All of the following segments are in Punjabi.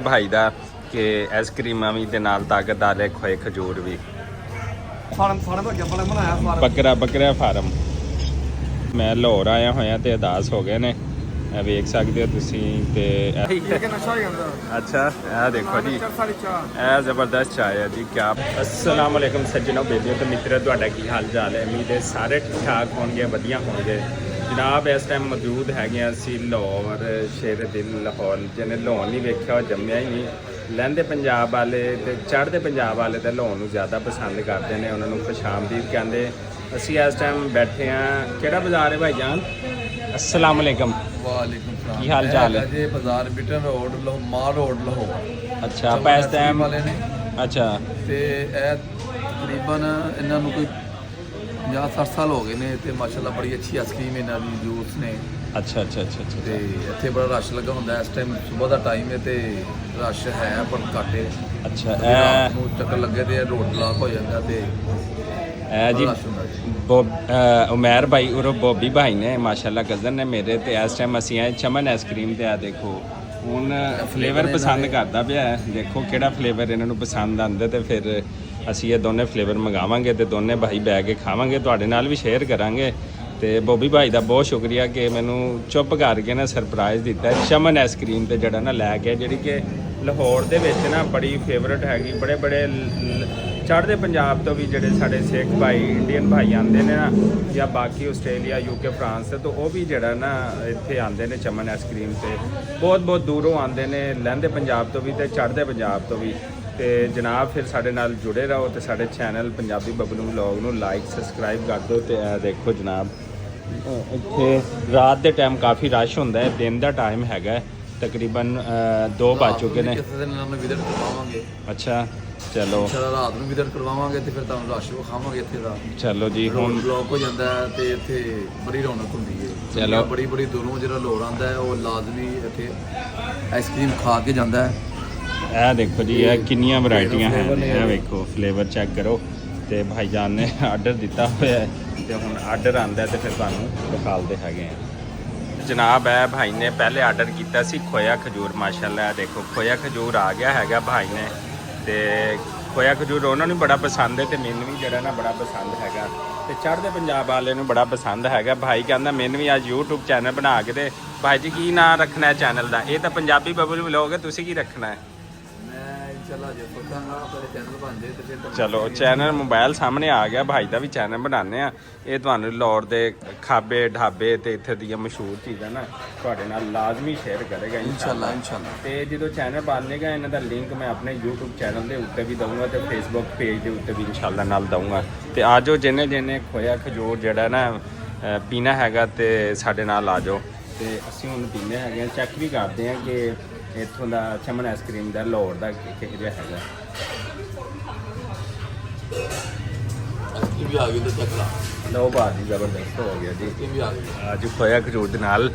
भाई दा कि आइसक्रीमां भी ते नाल ताकतदार है खोए खजूर भी बकरा बकरा फार्म मैं लाहौर आया होया ते अदास हो गए ने ਵੇਖ ਸਕਦੇ ਹੋ ਤੁਸੀਂ ਤੇ ਅੱਛਾ ਇਹ ਦੇਖੋ ਜੀ ਇਹ ਜ਼ਬਰਦਸਤ ਚਾਹ ਹੈ ਜੀ ਕਿਆ अस्सलाम वालेकुम सज्जनों बेलियो तो मित्रों ਤੁਹਾਡਾ ਕੀ ਹਾਲ ਚਾਲ ਹੈ ਉਮੀਦ ਹੈ ਸਾਰੇ ਠੀਕ ਠਾਕ ਹੋਣਗੇ ਵਧੀਆ ਹੋਣਗੇ ਜਨਾਬ ਇਸ ਟਾਈਮ ਮੌਜੂਦ ਹੈਗੇ ਅਸੀਂ ਲਾਹੌਰ ਸ਼ੇਰ ਦਿਲ ਲਾਹੌਰ ਜਿਹਨੇ ਲਾਹੌਰ ਨਹੀਂ ਵੇਖਿਆ ਉਹ ਜੰਮਿਆ ਹੀ ਨਹੀਂ ਲਹਿੰਦੇ ਪੰਜਾਬ ਵਾਲੇ ਤੇ ਚੜ੍ਹਦੇ ਪੰਜਾਬ ਵਾਲੇ ਤਾਂ ਲਾਹੌਰ ਨੂੰ ਜ਼ਿਆਦਾ ਪਸੰਦ ਕਰਦੇ ਨੇ ਉਹਨਾਂ ਨੂੰ ਖੁਸ਼ਾਮਦੀਦ ਕਹਿੰਦੇ ਅਸੀਂ ਇਸ ਟਾਈਮ ਬੈਠੇ ਆ ਕਿਹੜਾ ਬਾਜ਼ਾਰ ਹੈ ਭਾਈਜਾਨ अस्सलाम वालेकुम वालेकुम सलाम की हाल चाल है जी बाजार बिटन रोड माल रोड लाहौर अच्छा ਆਪਾਂ ਇਸ ਟਾਈਮ ਵਾਲੇ ਨੇ ਅੱਛਾ ਤੇ ਇਹ ਤਕਰੀਬਨ ਇਹਨਾਂ ਨੂੰ ਕੋਈ 50-60 ਸਾਲ ਹੋ ਗਏ ਨੇ ਤੇ ਮਾਸ਼ਾਅੱਲਾ ਬੜੀ ਅੱਛੀ ਆਈਸਕ੍ਰੀਮ ਇਹਨਾਂ ਦੀ ਜੂਸ ਨੇ ਅੱਛਾ ਅੱਛਾ ਅੱਛਾ ਅੱਛਾ ਤੇ ਇੱਥੇ ਬੜਾ ਰਸ਼ ਲੱਗਾ ਹੁੰਦਾ ਇਸ ਟਾਈਮ ਸਵੇਰ ਦਾ ਟਾਈਮ ਹੈ ਤੇ ਰਸ਼ ਹੈ ਪਰ ਘੱਟ ਹੈ ਅੱਛਾ ਰਾਤ ਨੂੰ ਚੱਕਰ ਲੱਗੇ ਤੇ ਰੋਡ ਬਲਾਕ ਹੋ ਜਾਂਦਾ ਤੇ ਜੀ ਉਮੈਰ ਭਾਈ ਉਰੋ ਬੋਬੀ ਭਾਈ ਨੇ ਮਾਸ਼ਾਅੱਲਾ ਕਜ਼ਨ ਨੇ ਮੇਰੇ ਤੇ ਇਸ ਟਾਈਮ ਅਸੀਂ ਆਏ ਚਮਨ ਆਈਸਕ੍ਰੀਮ ਤੇ ਆ ਦੇਖੋ ਹੁਣ ਫਲੇਵਰ ਪਸੰਦ ਕਰਦਾ ਪਿਆ ਦੇਖੋ ਕਿਹੜਾ ਫਲੇਵਰ ਇਹਨਾਂ ਨੂੰ ਪਸੰਦ ਆਉਂਦਾ ਤੇ ਫਿਰ ਅਸੀਂ ਇਹ ਦੋਨੇ ਫਲੇਵਰ ਮੰਗਾਵਾਂਗੇ ਤੇ ਦੋਨੇ ਭਾਈ ਬਹਿ ਕੇ ਖਾਵਾਂਗੇ ਤੁਹਾਡੇ ਨਾਲ ਵੀ ਸ਼ੇਅਰ ਕਰਾਂਗੇ ਤੇ ਬੋਬੀ ਭਾਈ ਦਾ ਬਹੁਤ ਸ਼ੁਕਰੀਆ ਕਿ ਮੈਨੂੰ ਚੁੱਪ ਕਰਕੇ ਨਾ ਸਰਪ੍ਰਾਈਜ਼ ਦਿੱਤਾ ਚਮਨ ਆਈਸਕ੍ਰੀਮ ਤੇ ਜਿਹੜਾ ਨਾ ਲੈ ਕੇ ਜਿਹੜੀ ਕਿ ਲਾਹੌਰ ਦੇ ਵਿੱਚ ਨਾ ਬੜੀ ਫੇਵਰਟ ਹੈਗੀ ਬੜੇ ਬੜੇ ਚੜ੍ਹਦੇ ਪੰਜਾਬ ਤੋਂ ਵੀ ਜਿਹੜੇ ਸਾਡੇ ਸਿੱਖ ਭਾਈ ਇੰਡੀਅਨ ਭਾਈ ਆਉਂਦੇ ਨੇ ਨਾ ਜਾਂ ਬਾਕੀ ਆਸਟ੍ਰੇਲੀਆ ਯੂਕੇ ਫਰਾਂਸ ਤੋਂ ਉਹ ਵੀ ਜਿਹੜਾ ਨਾ ਇੱਥੇ ਆਉਂਦੇ ਨੇ ਚਮਨ ਆਈਸਕ੍ਰੀਮ ਤੇ ਬਹੁਤ ਬਹੁਤ ਦੂਰੋਂ ਆਉਂਦੇ ਨੇ ਲਹਿੰਦੇ ਪੰਜਾਬ ਤੋਂ ਵੀ ਤੇ ਚੜ੍ਹਦੇ ਪੰਜਾਬ ਤੋਂ ਵੀ ਤੇ ਜਨਾਬ ਫਿਰ ਸਾਡੇ ਨਾਲ ਜੁੜੇ ਰਹੋ ਤੇ ਸਾਡੇ ਚੈਨਲ ਪੰਜਾਬੀ ਬਬਲੂ ਵਲੌਗ ਨੂੰ ਲਾਈਕ ਸਬਸਕ੍ਰਾਈਬ ਕਰ ਦਿਓ ਤੇ ਇਹ ਦੇਖੋ ਜਨਾਬ ਇੱਥੇ ਰਾਤ ਦੇ ਟਾਈਮ ਕਾਫੀ ਰਸ਼ ਹੁੰਦਾ ਹੈ ਦਿਨ ਦਾ ਟਾਈਮ ਹੈਗਾ ਤਕਰੀਬਨ 2 ਵੱਜ ਚੁੱਕੇ ਨੇ ਵਿਜ਼ਿਟ ਕਰਵਾਵਾਂਗੇ ਅੱਛਾ ਚਲੋ ਰਾਤ ਨੂੰ ਵਿਜ਼ਿਟ ਕਰਵਾਵਾਂਗੇ ਤੇ ਫਿਰ ਤੁਹਾਨੂੰ ਰਸ਼ ਵਿਖਾਵਾਂਗੇ ਇੱਥੇ ਦਾ ਚਲੋ ਜੀ ਹੁਣ ਬਲੌਕ ਹੋ ਜਾਂਦਾ ਹੈ ਤੇ ਇੱਥੇ ਬੜੀ ਰੌਣਕ ਹੁੰਦੀ ਹੈ ਚਲੋ ਬੜੀ ਬੜੀ ਦੂਰੋਂ ਜਿਹੜਾ ਲੋੜ ਆਉਂਦਾ ਹੈ ਉਹ ਲਾਜ਼ਮੀ ਇੱਥੇ ਆਈਸਕ੍ਰੀਮ ਖਾ ਕੇ ਜਾਂਦਾ ਹੈ ਇਹ ਦੇਖੋ ਜੀ ਇਹ ਕਿੰਨੀਆਂ ਵੈਰਾਈਟੀਆਂ ਹੈ ਇਹ ਵੇਖੋ ਫਲੇਵਰ ਚੈੱਕ ਕਰੋ ਤੇ ਭਾਈਜਾਨ ਨੇ ਆਰਡਰ ਦਿੱਤਾ ਹੋਇਆ ਹੈ ਤੇ ਹੁਣ ਆਰਡਰ ਆਉਂਦਾ ਤੇ ਫਿਰ ਤੁਹਾਨੂੰ ਦਿਖਾਉਂਦੇ ਹੈਗੇ ਆ ਜਨਾਬ ਹੈ ਭਾਈ ਨੇ ਪਹਿਲੇ ਆਰਡਰ ਕੀਤਾ ਸੀ ਖੋਇਆ ਖਜੂਰ ਮਾਸ਼ਾਅੱਲਾ ਦੇਖੋ ਖੋਇਆ ਖਜੂਰ ਆ ਗਿਆ ਹੈਗਾ ਭਾਈ ਨੇ ਤੇ ਖੋਇਆ ਖਜੂਰ ਉਹਨਾਂ ਨੂੰ ਬੜਾ ਪਸੰਦ ਹੈ ਤੇ ਮੈਨੂੰ ਵੀ ਜਿਹੜਾ ਨਾ ਬੜਾ ਪਸੰਦ ਹੈਗਾ ਤੇ ਚੜ੍ਹਦੇ ਪੰਜਾਬ ਵਾਲੇ ਨੂੰ ਬੜਾ ਪਸੰਦ ਹੈਗਾ ਭਾਈ ਕਹਿੰਦਾ ਮੈਨੂੰ ਵੀ ਅੱਜ YouTube ਚੈਨਲ ਬਣਾ ਕੇ ਦੇ ਭਾਈ ਜੀ ਕੀ ਨਾਂ ਰੱਖਣਾ ਹੈ ਚੈਨਲ ਦਾ ਇਹ ਤਾਂ ਪੰਜਾਬੀ ਬਬਲੂ ਵਲੌਗ ਹੈ ਤੁਸੀਂ ਕੀ ਰੱਖਣਾ ਹੈ ਚਲੋ ਚੈਨਲ ਮੋਬਾਈਲ ਸਾਹਮਣੇ ਆ ਗਿਆ ਭਾਈ ਦਾ ਵੀ ਚੈਨਲ ਬਣਾਉਂਦੇ ਆ ਇਹ ਤੁਹਾਨੂੰ ਲਾਹੌਰ ਦੇ ਖਾਬੇ ਢਾਬੇ ਤੇ ਇੱਥੇ ਦੀਆਂ ਮਸ਼ਹੂਰ ਚੀਜ਼ਾਂ ਨਾ ਤੁਹਾਡੇ ਨਾਲ ਲਾਜ਼ਮੀ ਸ਼ੇਅਰ ਕਰੇਗਾ ਇਨਸ਼ਾਅੱਲਾ ਤੇ ਜਦੋਂ ਚੈਨਲ ਬਣੇਗਾ ਇਹਨਾਂ ਦਾ ਲਿੰਕ ਮੈਂ ਆਪਣੇ YouTube ਚੈਨਲ ਦੇ ਉੱਤੇ ਵੀ ਦਊਂਗਾ ਤੇ Facebook ਪੇਜ ਦੇ ਉੱਤੇ ਵੀ ਇਨਸ਼ਾਅੱਲਾ ਨਾਲ ਦਊਂਗਾ ਤੇ ਆਜੋ ਜਿਹਨੇ ਖੋਇਆ ਖਜੂਰ ਜਿਹੜਾ ਨਾ ਪੀਣਾ ਹੈਗਾ ਤੇ ਸਾਡੇ ਨਾਲ ਆਜੋ ਤੇ ਅਸੀਂ ਹੁਣ ਪੀਂਦੇ ਹੈਗੇ ਆ ਚੈੱਕ ਵੀ ਕਰਦੇ ਆ ਕਿ ਇੱਥੋਂ ਦਾ ਚਮਨ ਆਈਸਕ੍ਰੀਮ ਦਾ ਲਾਹੌਰ ਦਾ ਕਿਹੋ ਜਿਹਾ ਹੈਗਾ ਵੀ ਆ ਗਈ ਤੇ ਚੱਕ ਲਾ ਲਓ ਬਾਜੀ ਜ਼ਬਰਦਸਤ ਹੋ ਗਿਆ ਜੀ ਅੱਜ ਖੋਇਆ ਖਜੂਰ ਦੇ ਨਾਲ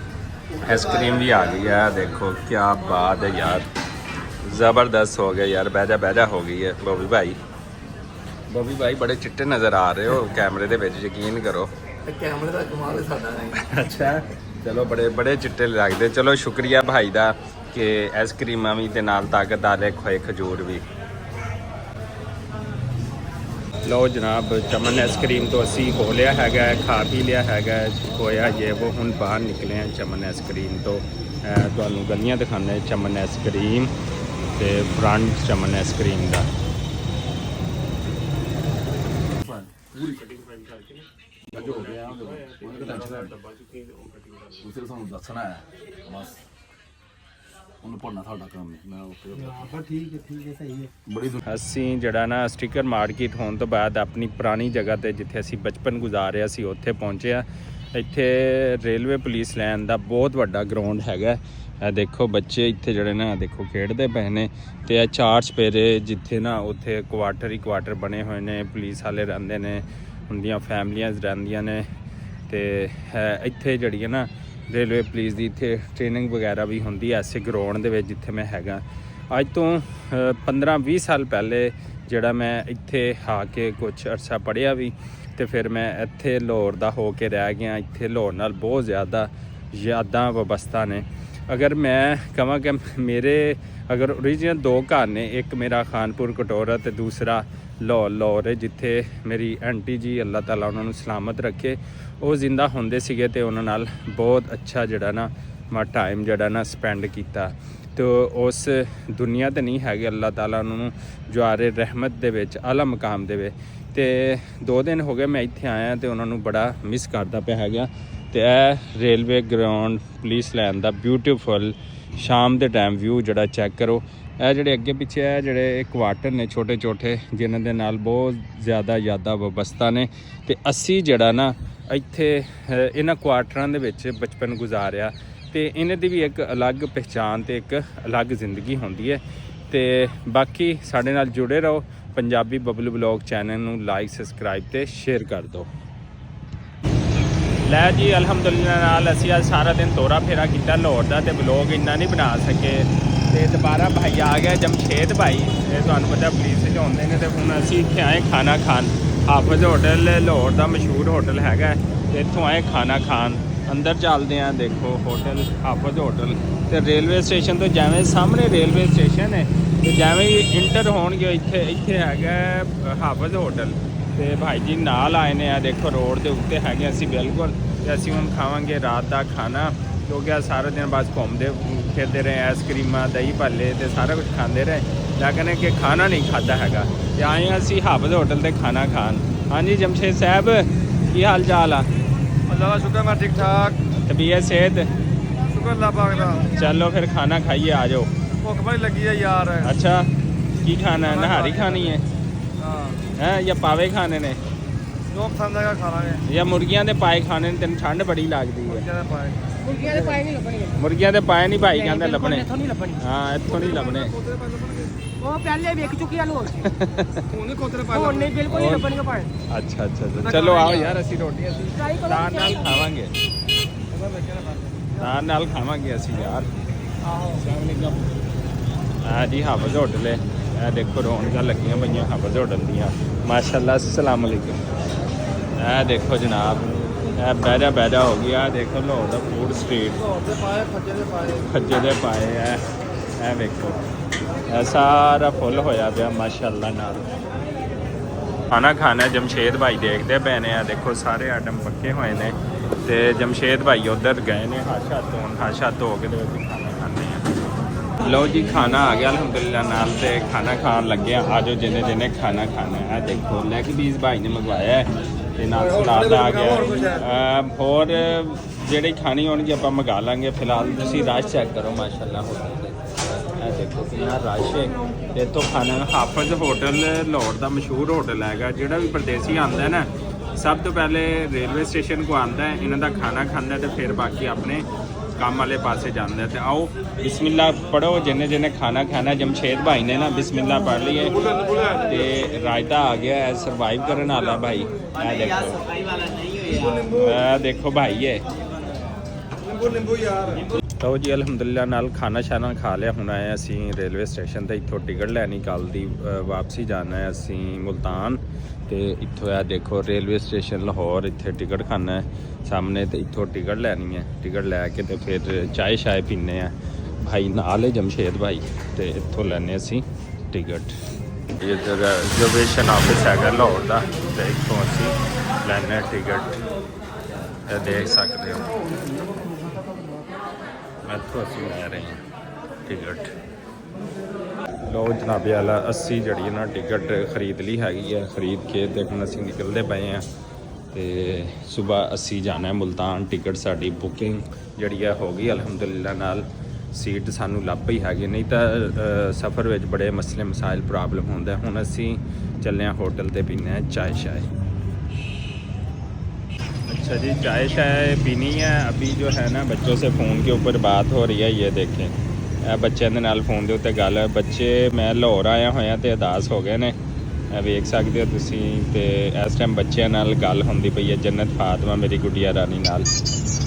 ਆਈਸਕ੍ਰੀਮ ਵੀ ਆ ਗਈ ਹੈ ਦੇਖੋ ਕੀ ਬਾਤ ਹੈ ਯਾਰ ਜ਼ਬਰਦਸਤ ਹੋ ਗਿਆ ਯਾਰ ਬਹਿ ਜਾ ਹੋ ਗਈ ਹੈ ਬੋਬੀ ਭਾਈ ਬੜੇ ਚਿੱਟੇ ਨਜ਼ਰ ਆ ਰਹੇ ਹੋ ਕੈਮਰੇ ਦੇ ਵਿੱਚ ਯਕੀਨ ਕਰੋ ਕੈਮਰੇ ਦਾ ਕਮਾਲ ਹੈ ਸਾਡਾ ਨਹੀਂ ਅੱਛਾ ਚਲੋ ਬੜੇ ਚਿੱਟੇ ਲੱਗਦੇ ਚਲੋ ਸ਼ੁਕਰੀਆ ਭਾਈ ਦਾ ਕਿ ਆਈਸਕ੍ਰੀਮਾਂ ਵੀ ਤੇ ਨਾਲ ਤਾਕਤਦਾਰ ਹੈ ਖੋਏ ਖਜੂਰ ਵੀ ਲਓ ਜਨਾਬ ਚਮਨ ਆਈਸਕ੍ਰੀਮ ਤੋਂ ਅਸੀਂ ਹੋ ਲਿਆ ਹੈਗਾ ਖਾ ਪੀ ਲਿਆ ਹੈਗਾ ਖੋਇਆ ਇਹ ਉਹ ਹੁਣ ਬਾਹਰ ਨਿਕਲੇ ਆ ਚਮਨ ਆਈਸਕ੍ਰੀਮ ਤੋਂ ਤੁਹਾਨੂੰ ਗਲੀਆਂ ਦਿਖਾਉਂਦੇ ਚਮਨ ਆਈਸਕ੍ਰੀਮ ਤੇ ਫਰੰਟ ਚਮਨ ਆਈਸਕ੍ਰੀਮ ਦਾ ਜੋ ਹੋ ਗਿਆ ਉਹਨੇ ਟੈਨਸ਼ਨ ਦੂਸਰੇ ਸਾਨੂੰ ਦੱਸਣਾ ਹੈ ਬਸ ਉਹਨੂੰ ਪੜਨਾ ਤੁਹਾਡਾ ਕੰਮ ਹੈ ਮੈਂ ਓਕੇ ਠੀਕ ਹੈ ਸਹੀ ਹੈ ਬੜੀ ਅਸੀਂ ਜਿਹੜਾ ਨਾ ਸਟicker ਮਾਰਕੀਟ ਹੋਣ ਤੋਂ ਬਾਅਦ ਆਪਣੀ ਪੁਰਾਣੀ ਜਗ੍ਹਾ ਤੇ ਜਿੱਥੇ ਅਸੀਂ ਬਚਪਨ ਗੁਜ਼ਾਰਿਆ ਸੀ ਉੱਥੇ ਪਹੁੰਚੇ ਆ ਇੱਥੇ ਰੇਲਵੇ ਪੁਲਿਸ ਲਾਈਨ ਦਾ ਬਹੁਤ ਵੱਡਾ ਗਰਾਊਂਡ ਹੈਗਾ ਇਹ ਦੇਖੋ ਬੱਚੇ ਇੱਥੇ ਜਿਹੜੇ ਨਾ ਦੇਖੋ ਖੇਡਦੇ ਪਏ ਨੇ ਤੇ ਇਹ 4 ਚੁਫੇਰੇ ਜਿੱਥੇ ਨਾ ਉੱਥੇ ਕੁਆਟਰ ਬਣੇ ਹੋਏ ਨੇ ਪੁਲਿਸ ਵਾਲੇ ਰਹਿੰਦੇ ਨੇ ਹੁੰਦੀਆਂ ਫੈਮਲੀਆਂ ਰਹਿੰਦੀਆਂ ਨੇ ਤੇ ਇੱਥੇ ਜਿਹੜੀਆਂ ਨਾ ਰੇਲਵੇ ਪੁਲਿਸ ਦੀ ਇੱਥੇ ਟ੍ਰੇਨਿੰਗ ਵਗੈਰਾ ਵੀ ਹੁੰਦੀ ਐਸੇ ਗਰਾਊਂਡ ਦੇ ਵਿੱਚ ਜਿੱਥੇ ਮੈਂ ਹੈਗਾ ਅੱਜ ਤੋਂ 15-20 ਸਾਲ ਪਹਿਲੇ ਜਿਹੜਾ ਮੈਂ ਇੱਥੇ ਆ ਕੇ ਕੁਝ ਅਰਸਾ ਪੜ੍ਹਿਆ ਵੀ ਤੇ ਫਿਰ ਮੈਂ ਇੱਥੇ ਲਾਹੌਰ ਦਾ ਹੋ ਕੇ ਰਹਿ ਗਿਆ ਇੱਥੇ ਲਾਹੌਰ ਨਾਲ ਬਹੁਤ ਜ਼ਿਆਦਾ ਯਾਦਾਂ ਵਬਸਤਾ ਨੇ। ਅਗਰ ਮੈਂ ਕਹਾਂ ਕਿ ਮੇਰੇ ਅਗਰ ਓਰੀਜਨਲ 2 ਘਰ ਨੇ, ਇੱਕ ਮੇਰਾ ਖਾਨਪੁਰ ਕਟੋਰਾ ਤੇ ਦੂਸਰਾ ਲਾਹੌਰ ਹੈ, ਜਿੱਥੇ ਮੇਰੀ ਆਂਟੀ ਜੀ ਅੱਲਾਹ ਤਾਲਾ ਉਹਨਾਂ ਨੂੰ ਸਲਾਮਤ ਰੱਖੇ, ਉਹ ਜ਼ਿੰਦਾ ਹੁੰਦੇ ਸੀਗੇ ਤੇ ਉਹਨਾਂ ਨਾਲ ਬਹੁਤ ਅੱਛਾ ਜਿਹੜਾ ਨਾ ਮੈਂ ਟਾਈਮ ਜਿਹੜਾ ਨਾ ਸਪੈਂਡ ਕੀਤਾ। ਤੇ ਉਸ ਦੁਨੀਆ ਤੇ ਨਹੀਂ ਹੈਗੇ, ਅੱਲਾਹ ਤਾਲਾ ਉਹਨਾਂ ਨੂੰ ਜਵਾਰੇ ਰਹਿਮਤ ਦੇ ਵਿੱਚ ਆਲਾ ਮਕਾਮ ਦੇਵੇ। ਤੇ 2 ਦਿਨ ਹੋ ਗਏ ਮੈਂ ਇੱਥੇ ਆਇਆ ਤੇ ਉਹਨਾਂ ਨੂੰ ਬੜਾ ਮਿਸ ਕਰਦਾ ਪਿਆ ਹੈਗਾ। ਤੇ ਇਹ ਰੇਲਵੇ ਗਰਾਊਂਡ ਪੁਲਿਸ ਲਾਈਨ ਦਾ ਬਿਊਟੀਫੁਲ ਸ਼ਾਮ ਦੇ ਟਾਈਮ ਵਿਊ ਜਿਹੜਾ ਚੈੱਕ ਕਰੋ। ਇਹ ਜਿਹੜੇ ਅੱਗੇ ਪਿੱਛੇ ਹੈ ਜਿਹੜੇ ਕੁਆਟਰ ਨੇ ਛੋਟੇ ਛੋਟੇ, ਜਿਨ੍ਹਾਂ ਦੇ ਨਾਲ ਬਹੁਤ ਜ਼ਿਆਦਾ ਯਾਦਾਂ ਵਬਸਤਾ ਨੇ। ਤੇ ਅਸੀਂ ਜਿਹੜਾ ਨਾ ਇੱਥੇ ਇਹਨਾਂ ਕੁਆਟਰਾਂ ਦੇ ਵਿੱਚ ਬਚਪਨ ਗੁਜ਼ਾਰਿਆ ਤੇ ਇਹਨਾਂ ਦੀ ਵੀ ਇੱਕ ਅਲੱਗ ਪਹਿਚਾਣ ਤੇ ਇੱਕ ਅਲੱਗ ਜ਼ਿੰਦਗੀ ਹੁੰਦੀ ਹੈ। ਤੇ ਬਾਕੀ ਸਾਡੇ ਨਾਲ ਜੁੜੇ ਰਹੋ। ਪੰਜਾਬੀ ਬਬਲੂ ਬਲੌਗ ਚੈਨਲ ਨੂੰ ਲਾਈਕ, ਸਬਸਕ੍ਰਾਈਬ ਤੇ ਸ਼ੇਅਰ ਕਰ ਦਿਓ। ਲੈ ਜੀ ਅਲਹਮਦੁਲਿਲਾ ਨਾਲ ਅਸੀਂ ਅੱਜ ਸਾਰਾ ਦਿਨ ਤੋਰਾ ਫੇਰਾ ਕੀਤਾ ਲਾਹੌਰ ਦਾ ਤੇ ਬਲੌਗ ਇੰਨਾ ਨਹੀਂ ਬਣਾ ਸਕੇ। ਤੇ ਦੁਬਾਰਾ ਭਾਈ ਆ ਗਿਆ ਜਮਸ਼ੇਦ ਭਾਈ, ਇਹ ਤੁਹਾਨੂੰ ਪਤਾ ਪੁਲਿਸ 'ਚ ਆਉਂਦੇ ਨੇ। ਤੇ ਹੁਣ ਅਸੀਂ ਇੱਥੇ ਆਏ ਖਾਣਾ ਖਾਣ। ਹਾਫਿਜ਼ ਹੋਟਲ ਲਾਹੌਰ ਦਾ ਮਸ਼ਹੂਰ ਹੋਟਲ ਹੈਗਾ ਤੇ ਇੱਥੋਂ ਆਏ ਖਾਣਾ ਖਾਣ। ਅੰਦਰ ਚੱਲਦੇ ਆਂ, ਦੇਖੋ ਹੋਟਲ ਹਾਫਿਜ਼ ਹੋਟਲ। ਤੇ ਰੇਲਵੇ ਸਟੇਸ਼ਨ ਤੋਂ ਜਿਵੇਂ ਸਾਹਮਣੇ ਰੇਲਵੇ ਸਟੇਸ਼ਨ ਹੈ ਤੇ ਜਿਵੇਂ ਹੀ ਇੰਟਰ ਹੋਣਗੇ ਇੱਥੇ ਹੈਗਾ ਹਾਫਿਜ਼ ਹੋਟਲ। ਤੇ ਭਾਈ ਜੀ ਨਾਲ ਆਏ ਨੇ, ਆ ਦੇਖੋ ਰੋਡ ਦੇ ਉੱਤੇ ਹੈਗੇ ਅਸੀਂ ਬਿਲਕੁਲ। ਤੇ ਅਸੀਂ ਹੁਣ ਖਾਵਾਂਗੇ ਰਾਤ ਦਾ ਖਾਣਾ, ਕਿਉਂਕਿ ਸਾਰਾ ਦਿਨ ਬਸ ਘੁੰਮਦੇ ਫਿਰਦੇ ਰਹੇ, ਆਈਸਕ੍ਰੀਮਾਂ, ਦਹੀਂ ਭੱਲੇ ਤੇ ਸਾਰਾ ਕੁਝ ਖਾਂਦੇ ਰਹੇ, ਲੇਕਿਨ ਕਿ ਖਾਣਾ ਨਹੀਂ ਖਾਧਾ ਹੈਗਾ। ਤੇ ਆਏ ਅਸੀਂ ਹਾਫਿਜ਼ ਹੋਟਲ ਤੇ ਖਾਣਾ ਖਾਣ। ਹਾਂਜੀ ਜਮਸ਼ੇਦ ਸਾਹਿਬ, ਕੀ ਹਾਲ ਚਾਲ ਆ? ਅੱਲਾਹ ਦਾ ਸ਼ੁਕਰ, ਮੈਂ ਠੀਕ ਠਾਕ। ਤਬੀਅਤ ਸਿਹਤ? ਸ਼ੁਕਰ ਅੱਲਾਹ ਪਾਕ ਦਾ। ਚਲੋ ਫਿਰ ਖਾਣਾ ਖਾਈਏ, ਆ ਜਾਓ। ਭੁੱਖ ਬੜੀ ਲੱਗੀ ਹੈ ਯਾਰ। ਅੱਛਾ, ਕੀ ਖਾਣਾ ਹੈ? ਨਹਾਰੀ ਖਾਣੀ ਹੈ ਹੈ ਜਾਂ ਪਾਵੇ ਖਾਣੇ ਨੇ? ਜੋ ਪਸੰਦ ਆਏਗਾ ਖਾ ਲਾਂਗੇ। ਜਾਂ ਮੁਰਗੀਆਂ ਦੇ ਪਾਏ ਖਾਣੇ ਨੇ? ਤੈਨੂੰ ਠੰਡ ਬੜੀ ਲੱਗਦੀ ਹੈ। ਮੁਰਗੀਆਂ ਦੇ ਪਾਏ ਨਹੀਂ ਲੱਭਣਗੇ। ਮੁਰਗੀਆਂ ਦੇ ਪਾਏ ਨਹੀਂ ਭਾਈ ਕਹਿੰਦੇ ਲੱਭਣੇ। ਇੱਥੋਂ ਨਹੀਂ ਲੱਭਣੀ। ਹਾਂ ਇੱਥੋਂ ਨਹੀਂ ਲੱਭਣੇ। ਉਹ ਪਹਿਲੇ ਵੇਖ ਚੁੱਕੀ ਆ ਲੋੜ ਉਹਨੇ ਕੋਤਰੇ ਪਾ ਹੁਣ ਨਹੀਂ, ਬਿਲਕੁਲ ਨਹੀਂ ਲੱਭਣਗੇ ਪਾਏ। ਅੱਛਾ ਅੱਛਾ, ਚਲੋ ਆਓ ਯਾਰ, ਅਸੀਂ ਰੋਟੀ ਅਸੀਂ ਟਰਾਈ ਕਰੋ। ਨਾਲ ਖਾਵਾਂਗੇ, ਨਾਲ ਖਾਵਾਂਗੇ ਅਸੀਂ ਯਾਰ। ਹਾਂ ਜੀ ਹਾਫਿਜ਼ ਹੋਟਲ ਹੈ। ਇਹ ਦੇਖੋ ਰੌਣਕਾਂ ਲੱਗੀਆਂ ਪਈਆਂ ਹਾਫਿਜ਼ ਹੋਟਲ ਦੀਆਂ, ਮਾਸ਼ਾਅੱਲਾ। ਅਸਲਾਮ ਅਲੈਕੁਮ। ਇਹ ਦੇਖੋ ਜਨਾਬ, ਇਹ ਬਹਿਰਾ ਹੋ ਗਿਆ। ਦੇਖੋ ਲਾਹੌਰ ਦਾ ਫੂਡ ਸਟਰੀਟ, ਖੱਜੇ ਦੇ ਪਾਏ ਹੈ। ਇਹ ਵੇਖੋ ਇਹ ਸਾਰਾ ਫੁੱਲ ਹੋਇਆ ਪਿਆ ਮਾਸ਼ਾਅੱਲਾ ਨਾਲ। ਖਾਣਾ ਖਾਣਾ ਜਮਸ਼ੇਦ ਭਾਈ ਦੇਖਦੇ ਪਏ ਨੇ। ਆ ਦੇਖੋ ਸਾਰੇ ਆਈਟਮ ਪੱਕੇ ਹੋਏ ਨੇ ਤੇ ਜਮਸ਼ੇਦ ਭਾਈ ਉਧਰ ਗਏ ਨੇ ਹਾਸ਼ਾ ਧੋ ਕੇ ਦੇ ਵਿੱਚ ਖਾਣਾ ਖਾਂਦੇ ਆ। ਲਓ ਜੀ ਖਾਣਾ ਆ ਗਿਆ ਅਲਹਮਦੁਲਿਲਾ ਨਾਲ ਤੇ ਖਾਣਾ ਖਾਣ ਲੱਗੇ ਆ। ਆਜੋ ਜਿਹਨੇ ਖਾਣਾ ਖਾਣਾ ਹੈ। ਦੇਖੋ ਲੈਗ ਪੀਸ ਭਾਈ ਨੇ ਮੰਗਵਾਇਆ ਹੈ ਤੇ ਨਾਲ ਸਲਾਦ ਆ ਗਿਆ। ਹੋਰ ਜਿਹੜੇ ਖਾਣੀ ਹੋਣਗੇ ਆਪਾਂ ਮੰਗਾ ਲਾਂਗੇ। ਫਿਲਹਾਲ ਤੁਸੀਂ ਰਸ਼ ਚੈੱਕ ਕਰੋ ਮਾਸ਼ਾਅੱਲਾ ਹੋਟਲ ਤੇ। ਇਹ ਦੇਖੋ ਕਿੰਨਾ ਰਸ਼ ਹੈ। ਤੇ ਇੱਥੋਂ ਖਾਣਾ ਹਾਫਿਜ਼ ਹੋਟਲ ਲਾਹੌਰ ਦਾ ਮਸ਼ਹੂਰ ਹੋਟਲ ਹੈਗਾ। ਜਿਹੜਾ ਵੀ ਪਰਦੇਸੀ ਆਉਂਦਾ ਨਾ, ਸਭ ਤੋਂ ਪਹਿਲੇ ਰੇਲਵੇ ਸਟੇਸ਼ਨ ਕੋ ਆਉਂਦਾ ਹੈ, ਇਹਨਾਂ ਦਾ ਖਾਣਾ ਖਾਂਦਾ ਤੇ ਫਿਰ ਬਾਕੀ ਆਪਣੇ ਕੰਮ ਵਾਲੇ ਪਾਸੇ ਜਾਂਦਾ। ਤੇ ਆਓ ਬਿਸਮਿਲ੍ਲਾ ਪੜੋ ਜਿਹਨੇ ਖਾਣਾ ਖਾਣਾ। ਜਮਸ਼ੇਦ ਭਾਈ ਨੇ ਨਾ ਬਿਸਮਿਲ੍ਲਾ ਪੜ ਲਈ ਹੈ ਤੇ ਰਾਇਤਾ ਆ ਗਿਆ ਹੈ ਸਰਵਾਈਵ ਕਰਨ ਵਾਲਾ ਭਾਈ। ਇਹ ਦੇਖੋ, ਇਹ ਦੇਖੋ ਭਾਈ ਹੈ। ਨਿੰਬੂ ਯਾਰ। ਲਓ ਜੀ ਅਲਹਮਦੁਲਿਲਾ ਨਾਲ ਖਾਣਾ ਸ਼ਾਨਾ ਖਾ ਲਿਆ। ਹੁਣ ਆਏ ਅਸੀਂ ਰੇਲਵੇ ਸਟੇਸ਼ਨ ਤੇ, ਇੱਥੋਂ ਟਿਕਟ ਲੈਣੀ। ਕੱਲ੍ਹ ਦੀ ਵਾਪਸੀ ਜਾਣਾ ਹੈ ਅਸੀਂ ਮੁਲਤਾਨ। ਤੇ ਇੱਥੋਂ ਇਹ ਦੇਖੋ ਰੇਲਵੇ ਸਟੇਸ਼ਨ ਲਾਹੌਰ, ਇੱਥੇ ਟਿਕਟ ਖਾਣਾ ਹੈ ਸਾਹਮਣੇ ਤੇ ਇੱਥੋਂ ਟਿਕਟ ਲੈਣੀ ਹੈ। ਟਿਕਟ ਲੈ ਕੇ ਤੇ ਫਿਰ ਚਾਏ ਸ਼ਾਏ ਪੀਣੇ ਆ। ਭਾਈ ਨਾਲ ਹੈ ਜਮਸ਼ੇਦ ਭਾਈ ਤੇ ਇੱਥੋਂ ਲੈਣੇ ਅਸੀਂ ਟਿਕਟ। ਇੱਧਰ ਰਿਜ਼ਰਵੇਸ਼ਨ ਆਫਿਸ ਹੈਗਾ ਲਾਹੌਰ ਦਾ ਤੇ ਇੱਥੋਂ ਅਸੀਂ ਲੈਣੇ ਟਿਕਟ। ਇਹ ਦੇਖ ਸਕਦੇ ਹੋ, ਇੱਥੋਂ ਅਸੀਂ ਲੈ ਰਹੇ ਹਾਂ ਟਿਕਟ। ਲਓ ਜਨਾਬੇ ਵਾਲਾ, ਅਸੀਂ ਜਿਹੜੀ ਨਾ ਟਿਕਟ ਖਰੀਦ ਲਈ ਹੈਗੀ ਹੈ। ਖਰੀਦ ਕੇ ਤੇ ਹੁਣ ਅਸੀਂ ਨਿਕਲਦੇ ਪਏ ਹਾਂ ਤੇ ਸਵੇਰ ਅਸੀਂ ਜਾਣਾ ਹੈ ਮੁਲਤਾਨ। ਟਿਕਟ ਸਾਡੀ ਬੁਕਿੰਗ ਜਿਹੜੀ ਹੈ ਹੋ ਗਈ ਅਲਹਮਦੁਲਿਲਾ ਨਾਲ। ਸੀਟ ਸਾਨੂੰ ਲੱਭ ਪਈ ਹੈਗੀ, ਨਹੀਂ ਤਾਂ ਸਫ਼ਰ ਵਿੱਚ ਬੜੇ ਮਸਲੇ ਮਸਾਇਲ ਪ੍ਰੋਬਲਮ ਹੁੰਦਾ। ਹੁਣ ਅਸੀਂ ਚੱਲੇ ਹਾਂ ਹੋਟਲ ਤੇ ਪੀਣੇ ਹਾਂ चाय शाय। अच्छा जी, चाय शाय पीनी है। अभी जो है ना बच्चों से फ़ोन के ऊपर बात हो रही है। ये देखें ਬੱਚਿਆਂ ਦੇ ਨਾਲ ਫੋਨ ਦੇ ਉੱਤੇ ਗੱਲ। ਬੱਚੇ ਮੈਂ ਲਾਹੌਰ ਆਇਆ ਹੋਇਆ ਤੇ ਉਦਾਸ ਹੋ ਗਏ ਨੇ, ਵੇਖ ਸਕਦੇ ਹੋ ਤੁਸੀਂ। ਤੇ ਇਸ ਟਾਈਮ ਬੱਚਿਆਂ ਨਾਲ ਗੱਲ ਹੁੰਦੀ ਪਈ ਹੈ। ਜੰਨਤ ਫਾਤਮਾ ਮੇਰੀ ਗੁੱਡੀਆ ਰਾਣੀ ਨਾਲ।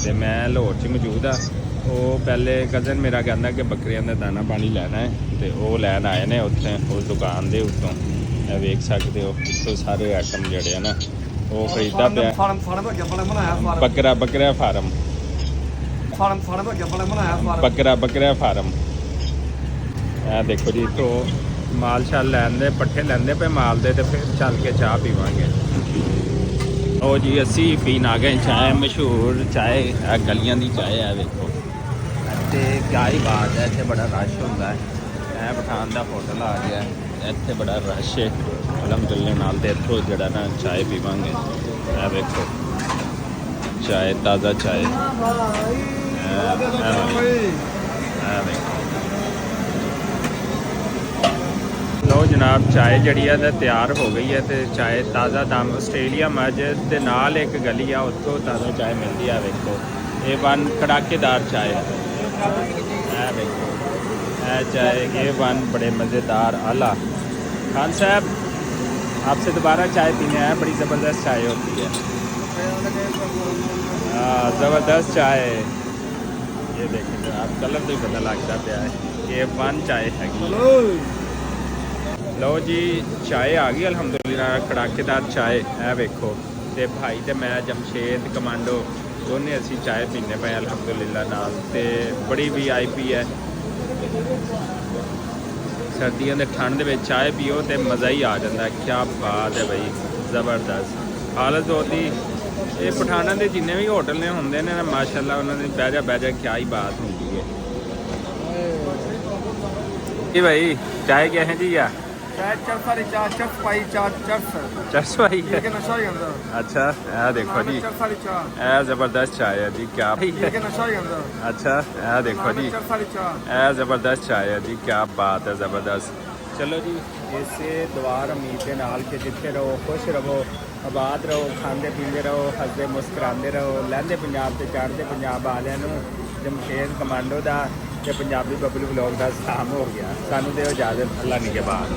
ਤੇ ਮੈਂ ਲਾਹੌਰ 'ਚ ਮੌਜੂਦ ਆ। ਉਹ ਪਹਿਲੇ ਕਜ਼ਨ ਮੇਰਾ ਕਹਿੰਦਾ ਕਿ ਬੱਕਰੀਆਂ ਦਾ ਦਾਣਾ ਪਾਣੀ ਲੈਣਾ ਹੈ ਤੇ ਉਹ ਲੈਣ ਆਏ ਨੇ ਉੱਥੇ ਉਸ ਦੁਕਾਨ ਦੇ ਉੱਤੋਂ। ਇਹ ਵੇਖ ਸਕਦੇ ਹੋ ਇੱਥੋਂ ਸਾਰੇ ਆਈਟਮ ਜਿਹੜੇ ਆ ਨਾ ਉਹ ਖਰੀਦਾ ਪਿਆ। ਬੱਕਰਾ ਫਾਰਮ। ਫਾਰਮ ਫਾਰਮ ਅੱਗੇ ਫਾਰਮ ਬਣਾਇਆ ਫਾਰਮ ਬੱਕਰਾ ਫਾਰਮ। ਇਹ ਦੇਖੋ ਜੀ ਤੋਂ ਮਾਲ ਸ਼ਾਲ ਲੈਂਦੇ ਪੱਠੇ ਲੈਂਦੇ ਪਏ ਮਾਲ ਦੇ ਤੇ ਫਿਰ ਚੱਲ ਕੇ ਚਾਹ ਪੀਵਾਂਗੇ। ਉਹ ਜੀ ਅਸੀਂ ਪੀਣ ਆ ਗਏ ਚਾਹ, ਮਸ਼ਹੂਰ ਚਾਹ ਇਹ ਗਲੀਆਂ ਦੀ ਚਾਹ ਹੈ ਵੇਖੋ। ਤੇ ਕਿਆ ਹੀ ਬਾਤ ਹੈ, ਇੱਥੇ ਬੜਾ ਰਸ਼ ਹੁੰਦਾ ਹੈ। ਇਹ ਪਠਾਨ ਦਾ ਹੋਟਲ ਆ ਗਿਆ, ਇੱਥੇ ਬੜਾ ਰਸ਼ ਹੈ ਅਲਹਮਦੁਲਿਲਾ ਨਾਲ। ਤੇ ਇੱਥੋਂ ਜਿਹੜਾ ਨਾ ਚਾਹ ਪੀਵਾਂਗੇ। ਇਹ ਵੇਖੋ ਚਾਹ, ਤਾਜ਼ਾ ਚਾਹ। ਲੋ ਜਨਾਬ ਚਾਹ ਜਿਹੜੀ ਹੈ ਤਾਂ ਤਿਆਰ ਹੋ ਗਈ ਹੈ। ਤੇ ਚਾਹ ਤਾਜ਼ਾ ਦਮ ਆਸਟ੍ਰੇਲੀਆ ਮਸਜਿਦ ਦੇ ਨਾਲ ਇੱਕ ਗਲੀ ਆ, ਉੱਥੋਂ ਤਾਜ਼ਾ ਚਾਹ ਮਿਲਦੀ ਆ ਵੇਖੋ। ਇਹ ਬਨ ਕੜਾਕੇਦਾਰ ਚਾਹ ਹੈ। ਇਹ ਵੇਖੋ ਇਹ चाय ये वन बड़े मज़ेदार आला। खान साहब आपसे दोबारा चाय पीने आए, बड़ी ज़बरदस्त चाय होती है। ज़बरदस्त चाय। ये देखें आप कलर तो ही पता लगता पाया है ये वन चाय है। लो जी चाय आ गई अलहमदुलिल्लाह, कड़ाकेदार चाय है वेखो। ते भाई ते मैं जमशेद कमांडो दोने असी चाय पीने पे अलहमदुलिल्लाह नाल। ते बड़ी VIP है। सर्दियों के ठंड में चाय पियो तो मज़ा ही आ जाता है। क्या बात है भाई, ज़बरदस्त हालत होती। ये पठाना के जिन्ने भी होटल ने होंगे ने माशाल्लाह उन्होंने बह जा क्या ही बात होती है जी। भाई चाय क्या है जी? या चरस वाली चाह, चरस पाई चाह, चरस पाई है। नशा ही अंदर। अच्छा यह देखो जी, चरस वाली चाह, यह ज़बरदस्त चाय है जी। क्या नशा ही अंदर। अच्छा यह देखो जी, चरस वाली चाह, यह ज़बरदस्त चाय है जी। क्या बात है, ज़बरदस्त। चलो जी इसे दुआ उम्मीद के नाल के जिथे रहो खुश रहो, आबाद रहो, खाते पीते रहो, हसते मुस्कुराते रहो। लहंदे पंजाब से चढ़ते पंजाब वालों जमशेद कमांडो का ते पंजाबी बबलू ब्लॉग का सलाम हो गया। सानू दे इजाजत, अल्लाह निगहबान।